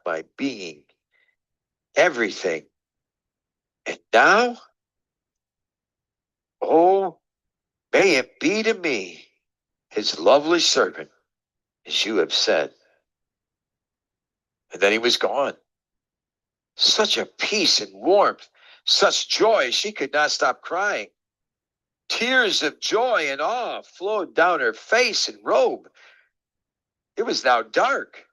my being, everything. And now, oh, may it be to me, his lovely servant, as you have said. And then he was gone. Such a peace and warmth, such joy, she could not stop crying. Tears of joy and awe flowed down her face and robe. It was now dark.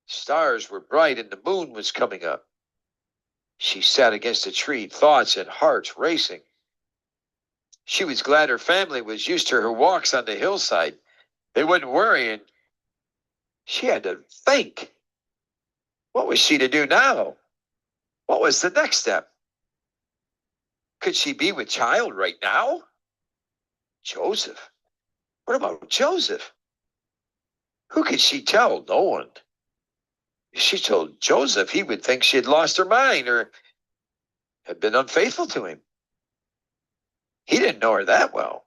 Stars were bright and the moon was coming up. She sat against a tree, thoughts and hearts racing. She was glad her family was used to her walks on the hillside. They wouldn't worry, and she had to think. What was she to do now? What was the next step? Could she be with child right now? Joseph? What about Joseph? Who could she tell? No one. If she told Joseph, he would think she had lost her mind or had been unfaithful to him. He didn't know her that well.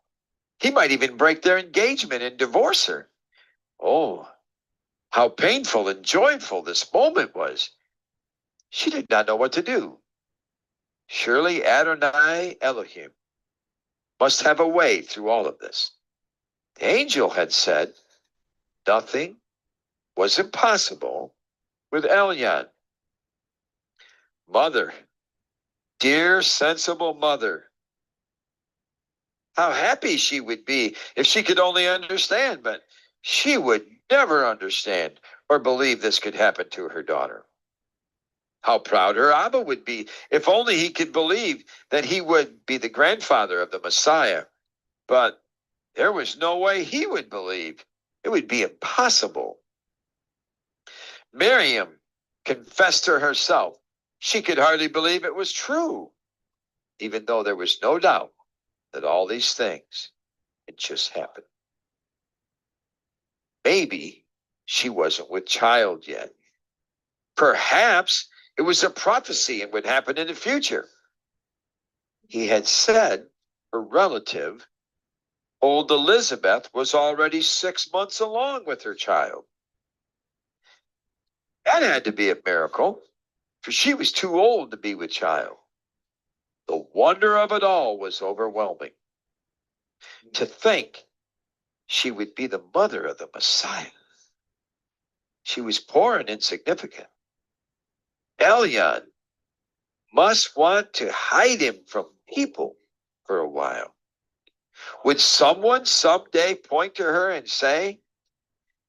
He might even break their engagement and divorce her. Oh, how painful and joyful this moment was. She did not know what to do. Surely Adonai Elohim must have a way through all of this. The angel had said nothing was impossible with Elyon. Mother, dear sensible mother, how happy she would be if she could only understand, but she would never understand or believe this could happen to her daughter. How proud her Abba would be if only he could believe that he would be the grandfather of the Messiah. But there was no way he would believe. It would be impossible. Miriam confessed to herself she could hardly believe it was true, even though there was no doubt that all these things had just happened. Maybe she wasn't with child yet. Perhaps it was a prophecy and would happen in the future. He had said her relative, old Elizabeth, was already 6 months along with her child. That had to be a miracle, for she was too old to be with child. The wonder of it all was overwhelming. To think she would be the mother of the Messiah. She was poor and insignificant. Elyon must want to hide him from people for a while. Would someone someday point to her and say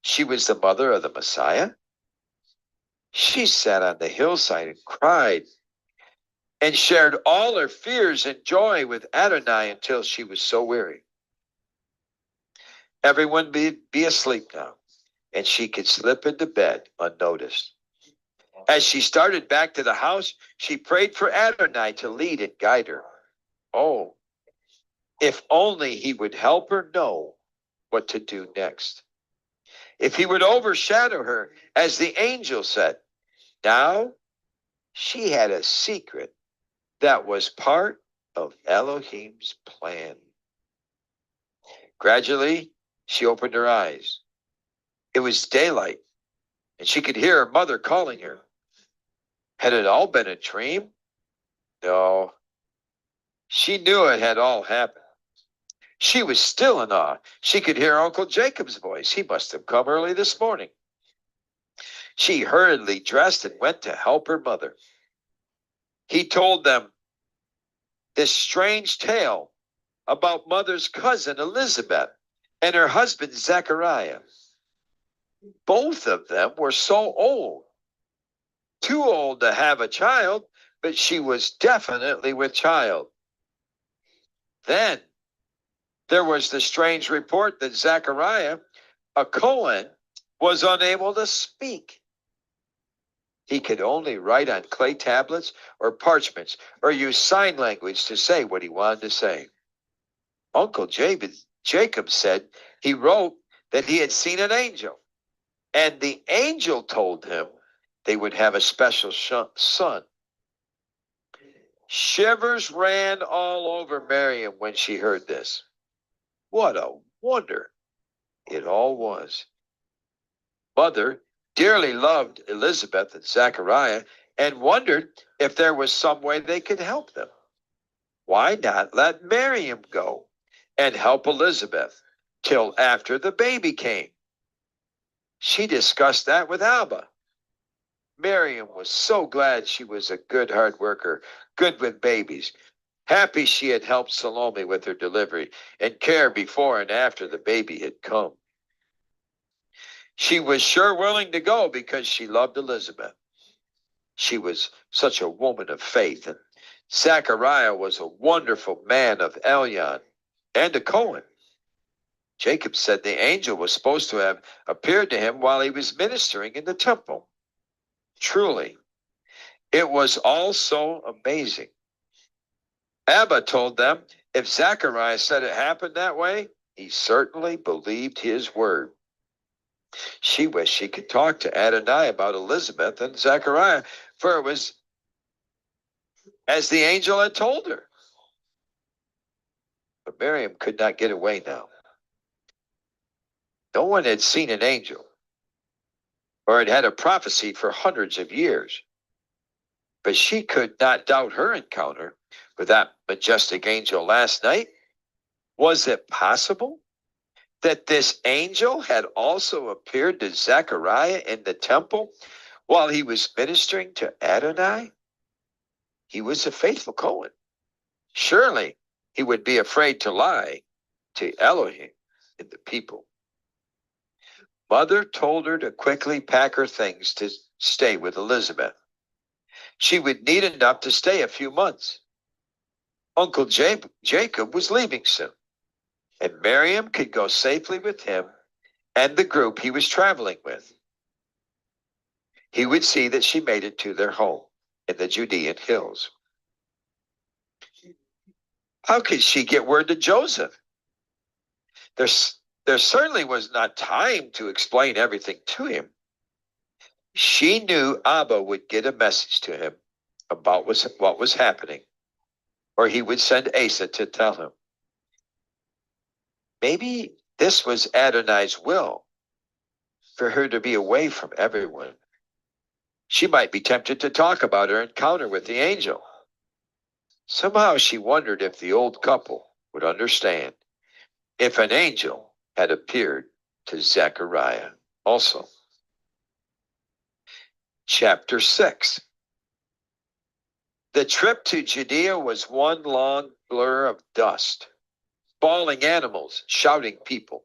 she was the mother of the Messiah? She sat on the hillside and cried and shared all her fears and joy with Adonai until she was so weary. Everyone be asleep now, and she could slip into bed unnoticed. As she started back to the house, she prayed for Adonai to lead and guide her. Oh, if only he would help her know what to do next. If he would overshadow her, as the angel said. Now she had a secret that was part of Elohim's plan. Gradually, she opened her eyes. It was daylight, and she could hear her mother calling her. Had it all been a dream? No. She knew it had all happened. She was still in awe. She could hear Uncle Jacob's voice. He must have come early this morning. She hurriedly dressed and went to help her mother. He told them this strange tale about mother's cousin Elizabeth and her husband Zechariah. Both of them were so old, too old to have a child, but she was definitely with child. Then there was the strange report that Zechariah, a Cohen, was unable to speak. He could only write on clay tablets or parchments or use sign language to say what he wanted to say. Uncle Jacob said he wrote that he had seen an angel, and the angel told him they would have a special son. Shivers ran all over Miriam when she heard this. What a wonder it all was. Mother dearly loved Elizabeth and Zachariah and wondered if there was some way they could help them. Why not let Miriam go and help Elizabeth till after the baby came? She discussed that with Abba. Miriam was so glad she was a good hard worker, good with babies, happy she had helped Salome with her delivery and care before and after the baby had come. She was sure willing to go because she loved Elizabeth. She was such a woman of faith, and Zachariah was a wonderful man of Elyon and a Cohen. Jacob said the angel was supposed to have appeared to him while he was ministering in the temple. Truly, it was all so amazing. Abba told them if Zachariah said it happened that way, he certainly believed his word. She wished she could talk to Adonai about Elizabeth and Zachariah, for it was as the angel had told her. But Miriam could not get away now. No one had seen an angel or had had a prophecy for hundreds of years. But she could not doubt her encounter with that majestic angel last night. Was it possible that this angel had also appeared to Zechariah in the temple while he was ministering to Adonai? He was a faithful Cohen. Surely he would be afraid to lie to Elohim and the people. Mother told her to quickly pack her things to stay with Elizabeth. She would need enough to stay a few months. Uncle Jacob was leaving soon, and Miriam could go safely with him and the group he was traveling with. He would see that she made it to their home in the Judean hills. How could she get word to Joseph? There certainly was not time to explain everything to him. She knew Abba would get a message to him about what was happening, or he would send Asa to tell him. Maybe this was Adonai's will for her to be away from everyone. She might be tempted to talk about her encounter with the angel. Somehow she wondered if the old couple would understand if an angel had appeared to Zechariah also. Chapter 6. The trip to Judea was one long blur of dust, bawling animals, shouting people.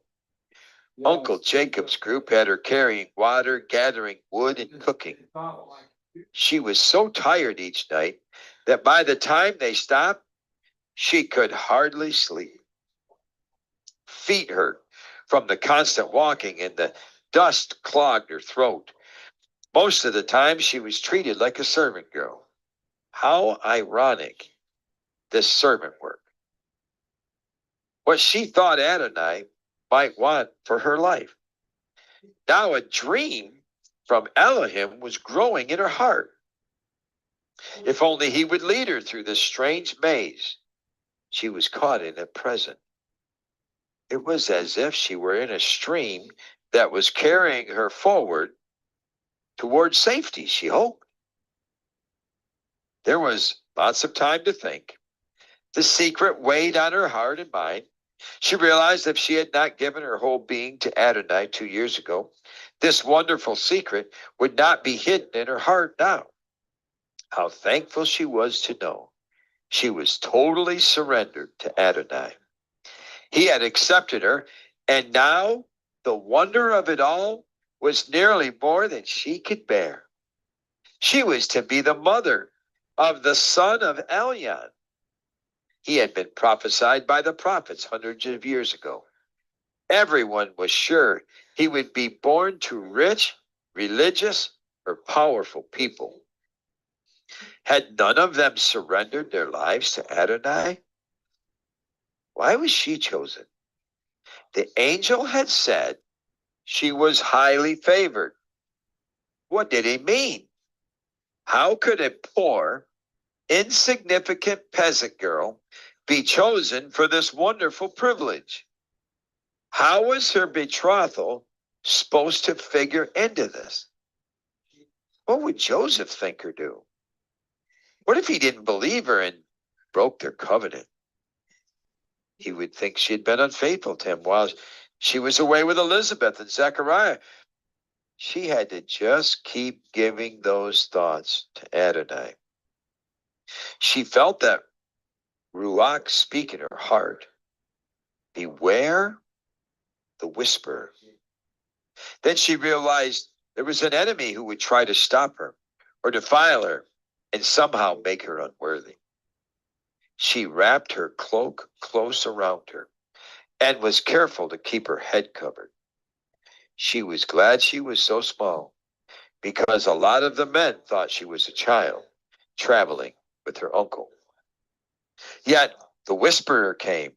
Yes. Uncle Jacob's group had her carrying water, gathering wood, and cooking. She was so tired each night that by the time they stopped, she could hardly sleep. Feet hurt from the constant walking, and the dust clogged her throat. Most of the time, she was treated like a servant girl. How ironic, this servant work. What she thought Adonai might want for her life. Now a dream from Elohim was growing in her heart. If only he would lead her through this strange maze she was caught in at present. It was as if she were in a stream that was carrying her forward toward safety, she hoped. There was lots of time to think. The secret weighed on her heart and mind. She realized if she had not given her whole being to Adonai 2 years ago, this wonderful secret would not be hidden in her heart now. How thankful she was to know she was totally surrendered to Adonai. He had accepted her, and now the wonder of it all was nearly more than she could bear. She was to be the mother of the son of Elyon. He had been prophesied by the prophets hundreds of years ago. Everyone was sure he would be born to rich, religious, or powerful people. Had none of them surrendered their lives to Adonai? Why was she chosen? The angel had said she was highly favored. What did he mean? How could a poor, insignificant peasant girl be chosen for this wonderful privilege? How was her betrothal supposed to figure into this? What would Joseph think or do? What if he didn't believe her and broke their covenant? He would think she had been unfaithful to him while she was away with Elizabeth and Zechariah. She had to just keep giving those thoughts to Adonai. She felt that Ruach speak in her heart. Beware the whisper. Then she realized there was an enemy who would try to stop her or defile her and somehow make her unworthy. She wrapped her cloak close around her and was careful to keep her head covered. She was glad she was so small because a lot of the men thought she was a child traveling with her uncle. Yet the whisperer came,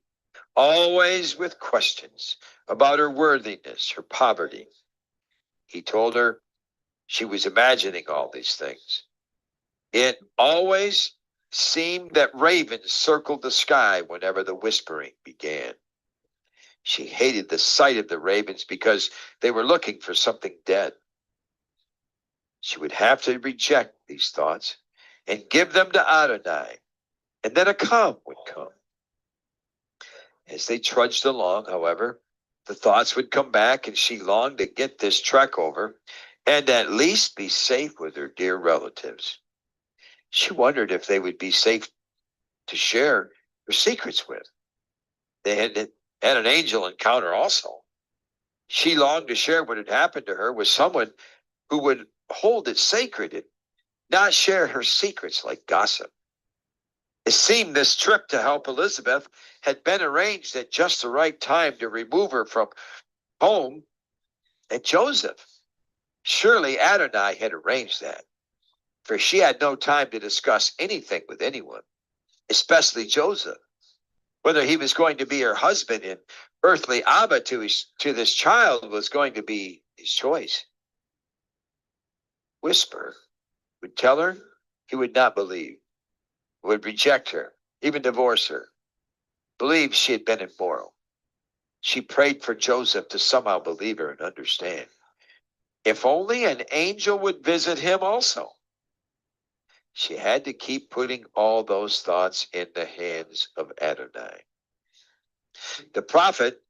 always with questions about her worthiness, her poverty. He told her she was imagining all these things. It always seemed that ravens circled the sky whenever the whispering began. She hated the sight of the ravens because they were looking for something dead. She would have to reject these thoughts and give them to Adonai, and then a calm would come. As they trudged along, however, the thoughts would come back, and she longed to get this trek over and at least be safe with her dear relatives. She wondered if they would be safe to share her secrets with. They had an angel encounter also. She longed to share what had happened to her with someone who would hold it sacred and not share her secrets like gossip. It seemed this trip to help Elizabeth had been arranged at just the right time to remove her from home and Joseph. Surely Adonai had arranged that, for she had no time to discuss anything with anyone, especially Joseph. Whether he was going to be her husband and earthly Abba to this child was going to be his choice. Whisper would tell her he would not believe, would reject her, even divorce her, believe she had been immoral. She prayed for Joseph to somehow believe her and understand. If only an angel would visit him also. She had to keep putting all those thoughts in the hands of Adonai. The prophet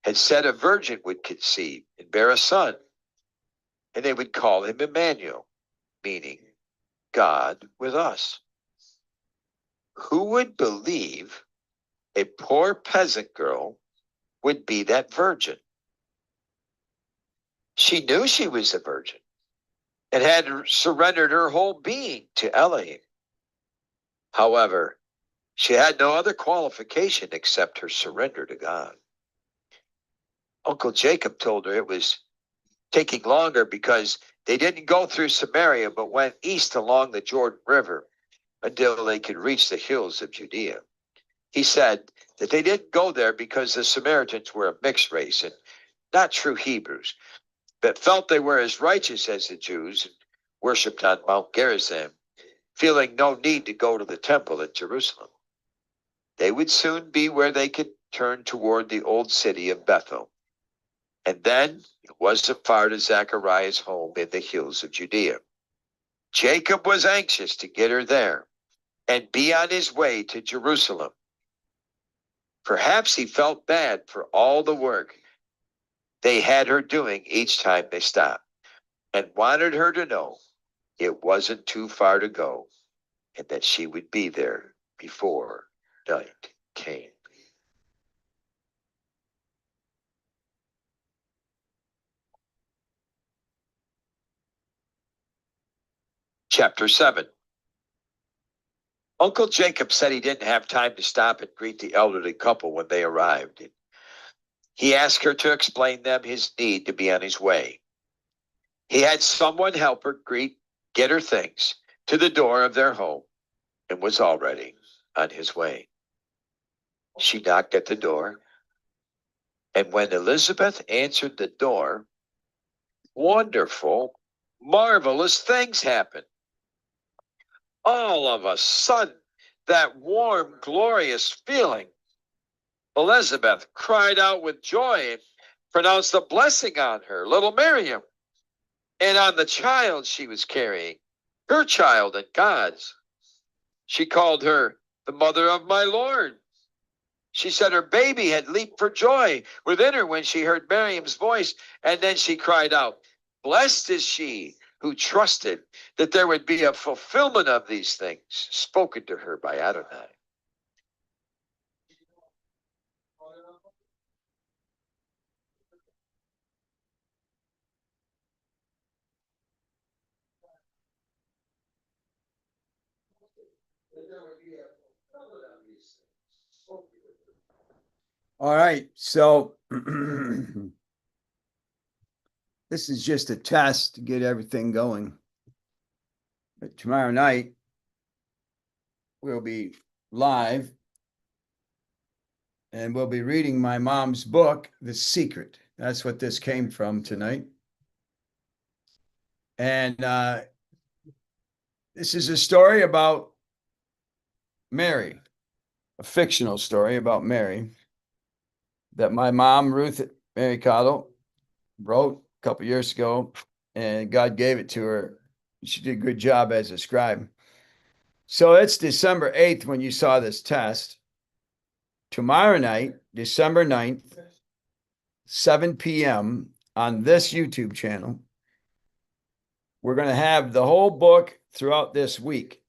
had said a virgin would conceive and bear a son, and they would call him Emmanuel, meaning God with us. Who would believe a poor peasant girl would be that virgin? She knew she was a virgin and had surrendered her whole being to Elohim. However, she had no other qualification except her surrender to God. Uncle Jacob told her it was taking longer because they didn't go through Samaria but went east along the Jordan River until they could reach the hills of Judea. He said that they didn't go there because the Samaritans were a mixed race and not true Hebrews, but felt they were as righteous as the Jews and worshipped on Mount Gerizim, feeling no need to go to the temple at Jerusalem. They would soon be where they could turn toward the old city of Bethel. And then it wasn't far to Zechariah's home in the hills of Judea. Jacob was anxious to get her there and be on his way to Jerusalem. Perhaps he felt bad for all the work they had her doing each time they stopped and wanted her to know it wasn't too far to go and that she would be there before night came. Chapter 7. Uncle Jacob said he didn't have time to stop and greet the elderly couple when they arrived. He asked her to explain them his need to be on his way. He had someone help her get her things to the door of their home and was already on his way. She knocked at the door, and when Elizabeth answered the door, wonderful, marvelous things happened. All of a sudden, that warm, glorious feeling, Elizabeth cried out with joy and pronounced a blessing on her, little Miriam. and on the child she was carrying, her child and God's. She called her the mother of my Lord. She said her baby had leaped for joy within her when she heard Miriam's voice, and then she cried out, "Blessed is she who trusted that there would be a fulfillment of these things spoken to her by Adonai." All right, so this is just a test to get everything going. But tomorrow night, we'll be live and we'll be reading my mom's book, The Secret. That's what this came from tonight. And this is a story about Mary, a fictional story about Mary that my mom, Ruth Mary Cottle, wrote a couple years ago, and God gave it to her. She did a good job as a scribe. So it's December 8th when you saw this test. Tomorrow night, December 9th, 7 p.m. on this YouTube channel, we're going to have the whole book throughout this week.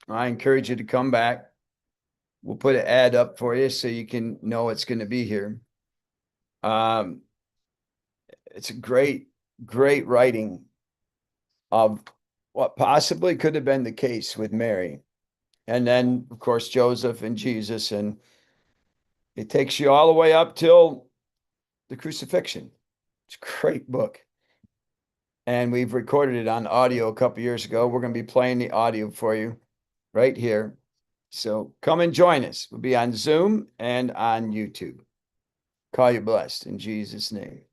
I encourage you to come back. We'll put an ad up for you so you can know it's going to be here. It's a great, great writing of what possibly could have been the case with Mary. And then, of course, Joseph and Jesus. And it takes you all the way up till the crucifixion. It's a great book. And we've recorded it on audio a couple years ago. We're going to be playing the audio for you right here. So come and join us. We'll be on Zoom and on YouTube. Call you blessed in Jesus' name.